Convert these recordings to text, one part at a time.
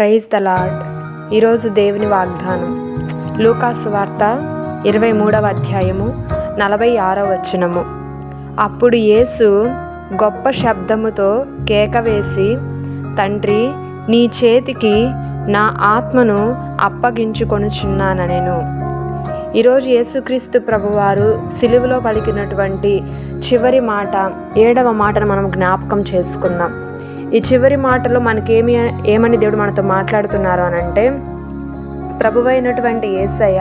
Praise the lord. ఈరోజు దేవుని వాగ్దానం లూకాసు వార్త 23వ అధ్యాయము 46వ వచనము. అప్పుడు యేసు గొప్ప శబ్దముతో కేక వేసి, తండ్రి, నీ చేతికి నా ఆత్మను అప్పగించుకొనుచున్నానెను. ఈరోజు యేసుక్రీస్తు ప్రభువారు సిలువలో పలికినటువంటి చివరి మాట, 7వ మాటను మనం జ్ఞాపకం చేసుకుందాం. ఈ చివరి మాటలో ఏమని దేవుడు మనతో మాట్లాడుతున్నారు అని అంటే, ప్రభువైనటువంటి యేసయ్య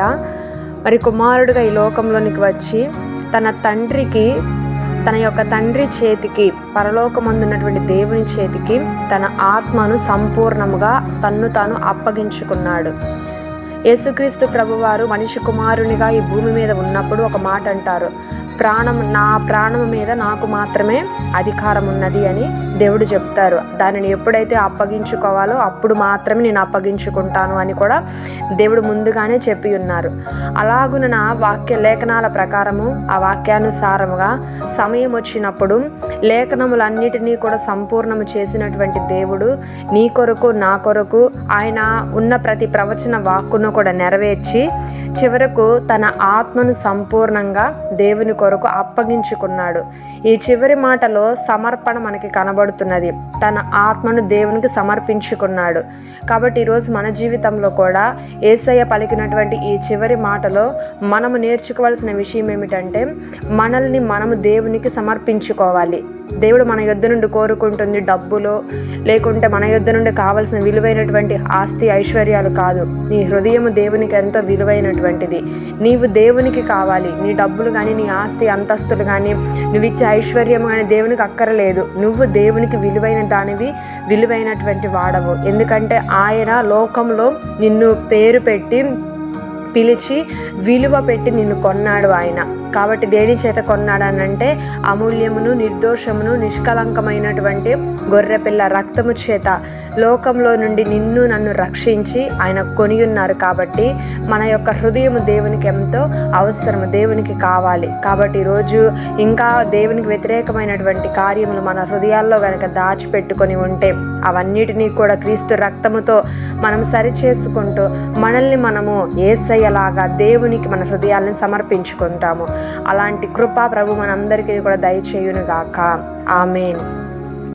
మరి కుమారుడిగా ఈ లోకంలోనికి వచ్చి తన యొక్క తండ్రి చేతికి, పరలోకమందున్నటువంటి దేవుని చేతికి తన ఆత్మను సంపూర్ణముగా తన్ను తాను అప్పగించుకున్నాడు. యేసుక్రీస్తు ప్రభువారు మనిషి కుమారునిగా ఈ భూమి మీద ఉన్నప్పుడు ఒక మాట అంటారు, నా ప్రాణము మీద నాకు మాత్రమే అధికారం ఉన్నది అని దేవుడు చెప్తారు. దానిని ఎప్పుడైతే అప్పగించుకోవాలో అప్పుడు మాత్రమే నేను అప్పగించుకుంటాను అని కూడా దేవుడు ముందుగానే చెప్పి ఉన్నారు. అలాగున వాక్య లేఖనాల ప్రకారము, ఆ వాక్యానుసారముగా సమయం వచ్చినప్పుడు లేఖనములన్నిటినీ కూడా సంపూర్ణము చేసినటువంటి దేవుడు నీ కొరకు, నా కొరకు ఆయన ఉన్న ప్రతి ప్రవచన వాక్కును కూడా నెరవేర్చి చివరకు తన ఆత్మను సంపూర్ణంగా దేవుని కొరకు అప్పగించుకున్నాడు. ఈ చివరి మాటలో సమర్పణ మనకి కనబడుతున్నది. తన ఆత్మను దేవునికి సమర్పించుకున్నాడు. కాబట్టి ఈరోజు మన జీవితంలో కూడా యేసయ్య పలికినటువంటి ఈ చివరి మాటలో మనము నేర్చుకోవాల్సిన విషయం ఏమిటంటే, మనల్ని మనము దేవునికి సమర్పించుకోవాలి. దేవుడు మన యొద్ద నుండి కోరుకుంటుంది డబ్బులో, లేకుంటే మన యొద్ద నుండి కావాల్సిన విలువైనటువంటి ఆస్తి ఐశ్వర్యాలు కాదు. నీ హృదయము దేవునికి ఎంతో విలువైనటువంటిది. నీవు దేవునికి కావాలి. నీ డబ్బులు కానీ, నీ ఆస్తి అంతస్తులు కానీ, నువ్వు ఇచ్చే ఐశ్వర్యం కానీ దేవునికి అక్కరలేదు. నువ్వు దేవునికి విలువైన దానివి, విలువైనటువంటి వాడవు. ఎందుకంటే ఆయన లోకంలో నిన్ను పేరు పెట్టి పిలిచి విలువ పెట్టి నిన్ను కొన్నాడు ఆయన. కాబట్టి దేని చేత కొన్నాడనంటే, అమూల్యమును, నిర్దోషమును, నిష్కలంకమైనటువంటి గొర్రెపిల్ల రక్తము చేత లోకంలో నుండి నిన్ను నన్ను రక్షించి ఆయన కొని ఉన్నారు. కాబట్టి మన యొక్క హృదయము దేవునికి ఎంతో అవసరము, దేవునికి కావాలి. కాబట్టి ఈరోజు ఇంకా దేవునికి వ్యతిరేకమైనటువంటి కార్యములు మన హృదయాల్లో కనుక దాచిపెట్టుకొని ఉంటే అవన్నిటినీ కూడా క్రీస్తు రక్తముతో మనం సరిచేసుకుంటూ మనల్ని మనము యేసయ్యలాగా దేవునికి మన హృదయాలను సమర్పించుకుంటాము. అలాంటి కృప ప్రభు మనందరికీ కూడా దయచేయునుగాక. ఆమేన్.